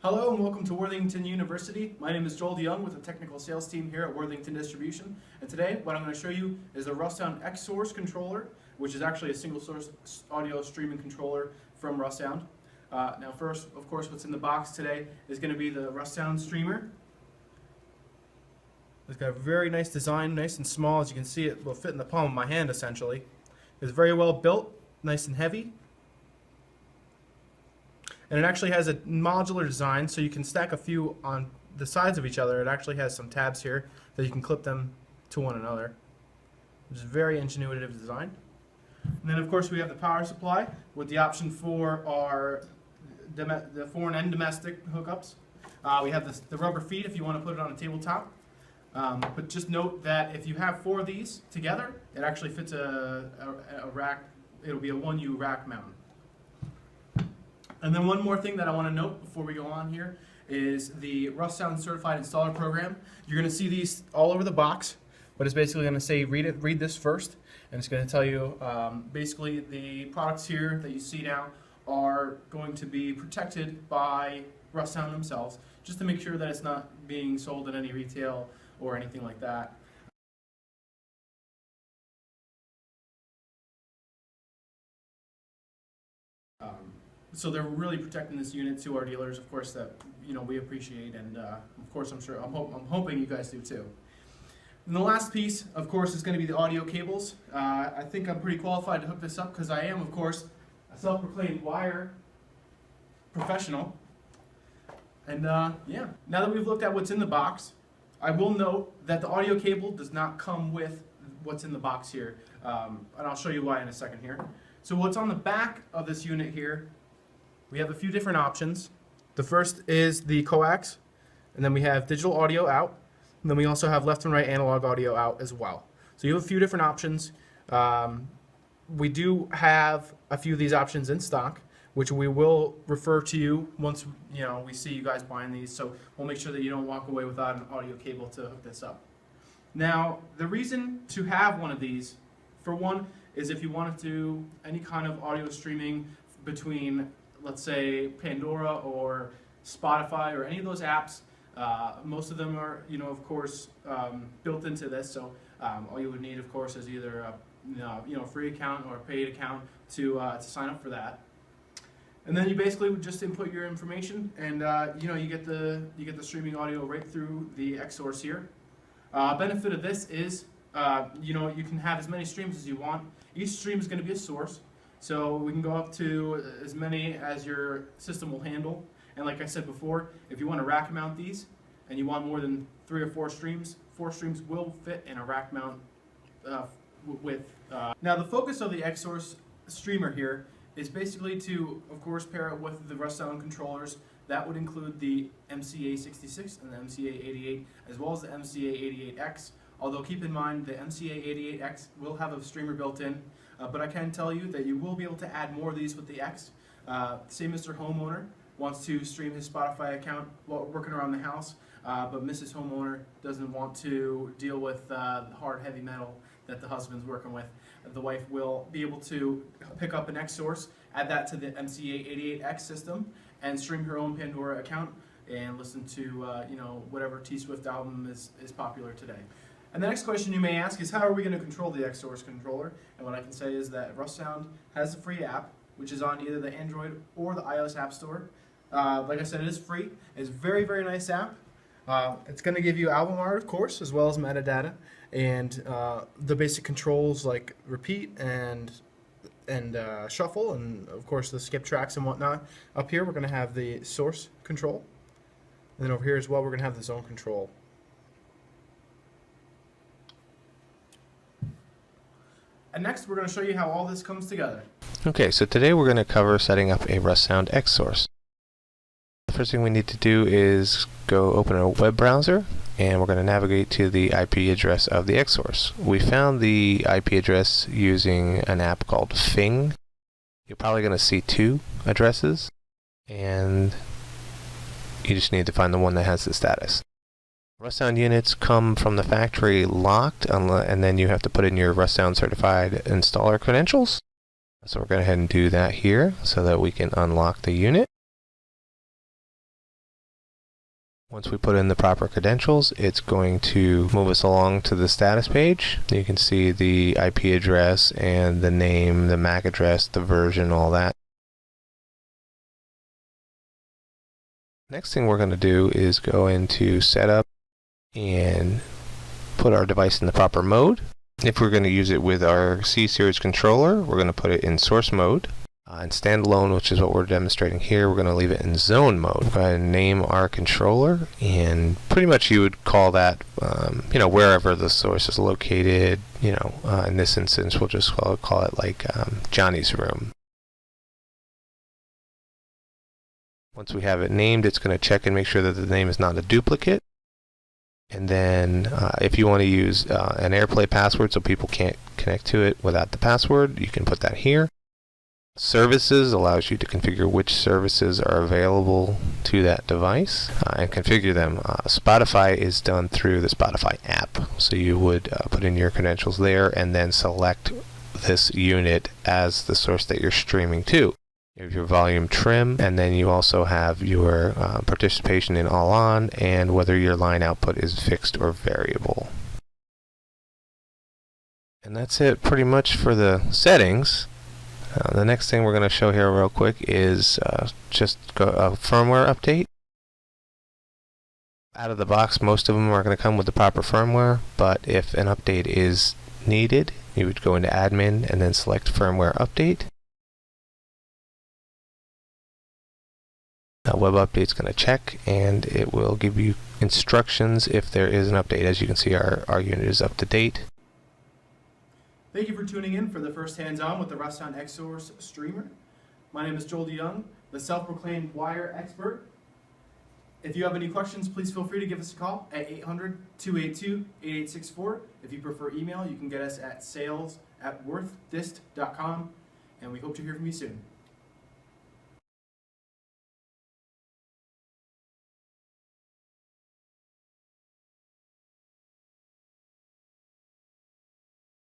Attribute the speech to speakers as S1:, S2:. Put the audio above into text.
S1: Hello and welcome to Worthington University. My name is Joel DeYoung with the technical sales team here at Worthington Distribution. And today what I'm going to show you is the Russound XSource controller, which is actually a single source audio streaming controller from Russound. Now first, of course, what's in the box today is going to be the Russound streamer. It's got a very nice design, nice and small. As you can see, it will fit in the palm of my hand essentially. It's very well built, nice and heavy. And it actually has a modular design, so you can stack a few on the sides of each other. It actually has some tabs here that you can clip them to one another. It's a very ingenuitive design. And then of course we have the power supply with the option for our the foreign and domestic hookups. We have the rubber feet if you want to put it on a tabletop. But just note that if you have 4 of these together, it actually fits a rack. It'll be a 1U rack mount. And then one more thing that I want to note before we go on here is the Russound Certified Installer Program. You're going to see these all over the box, but it's basically going to say read this first, and it's going to tell you basically the products here that you see now are going to be protected by Russound themselves, just to make sure that it's not being sold at any retail or anything like that. So they're really protecting this unit to our dealers, of course, that we appreciate, and of course I'm hoping you guys do too. And the last piece, of course, is going to be the audio cables. I think I'm pretty qualified to hook this up because I am, of course, a self-proclaimed wire professional. And yeah, now that we've looked at what's in the box, I will note that the audio cable does not come with what's in the box here, and I'll show you why in a second here. So what's on the back of this unit here, we have a few different options. The first is the coax, and then we have digital audio out, and then we also have left and right analog audio out as well. So you have a few different options. We do have a few of these options in stock, which we will refer to you once we see you guys buying these. So we'll make sure that you don't walk away without an audio cable to hook this up. Now, the reason to have one of these, for one, is if you want to do any kind of audio streaming between, let's say, Pandora or Spotify or any of those apps. Most of them are, of course, built into this. So all you would need, of course, is either a free account or a paid account to sign up for that. And then you basically would just input your information, and you get the streaming audio right through the XSource here. Benefit of this is you can have as many streams as you want. Each stream is going to be a source. So we can go up to as many as your system will handle. And like I said before, if you want to rack mount these and you want more than 3 or 4 streams, 4 streams will fit in a rack mount Now the focus of the XSource streamer here is basically to, of course, pair it with the Russound controllers. That would include the MCA66 and the MCA88, as well as the MCA88X. Although keep in mind the MCA88X will have a streamer built in. But I can tell you that you will be able to add more of these with the X. Say Mr. Homeowner wants to stream his Spotify account while working around the house, but Mrs. Homeowner doesn't want to deal with the hard heavy metal that the husband's working with. The wife will be able to pick up an XSource, add that to the MCA88X system, and stream her own Pandora account and listen to whatever T-Swift album is popular today. And the next question you may ask is, how are we going to control the XSource controller? And what I can say is that Russound has a free app, which is on either the Android or the iOS App Store. Like I said, it is free. It's a very, very nice app. It's going to give you album art, of course, as well as metadata, and the basic controls like repeat and shuffle, and of course the skip tracks and whatnot. Up here we're going to have the source control, and then over here as well we're going to have the zone control. And next we're going to show you how all this comes together.
S2: Okay, so today we're going to cover setting up a Russound XSource. The first thing we need to do is go open a web browser, and we're going to navigate to the IP address of the XSource. We found the IP address using an app called Fing. You're probably going to see 2 addresses, and you just need to find the one that has the status. Russound units come from the factory locked, and then you have to put in your Russound certified installer credentials. So we're going to go ahead and do that here so that we can unlock the unit. Once we put in the proper credentials, it's going to move us along to the status page. You can see the IP address and the name, the MAC address, the version, all that. Next thing we're going to do is go into Setup and put our device in the proper mode. If we're going to use it with our C-Series controller, we're going to put it in source mode. And standalone, which is what we're demonstrating here, we're going to leave it in zone mode. Go ahead and name our controller, and pretty much you would call that, wherever the source is located. In this instance, we'll just call it like Johnny's room. Once we have it named, it's going to check and make sure that the name is not a duplicate. And then if you want to use an AirPlay password so people can't connect to it without the password, you can put that here. Services allows you to configure which services are available to that device and configure them. Spotify is done through the Spotify app. So you would put in your credentials there and then select this unit as the source that you're streaming to. You have your volume trim, and then you also have your participation in all on and whether your line output is fixed or variable. And that's it pretty much for the settings. The next thing we're going to show here real quick is just a firmware update. Out of the box, most of them are going to come with the proper firmware, but if an update is needed, you would go into Admin and then select Firmware Update. Web Update is going to check, and it will give you instructions if there is an update. As you can see, our unit is up to date.
S1: Thank you for tuning in for the first hands-on with the Russound XSource streamer. My name is Joel DeYoung, the self-proclaimed wire expert. If you have any questions, please feel free to give us a call at 800-282-8864. If you prefer email, you can get us at sales@worthdist.com, and we hope to hear from you soon.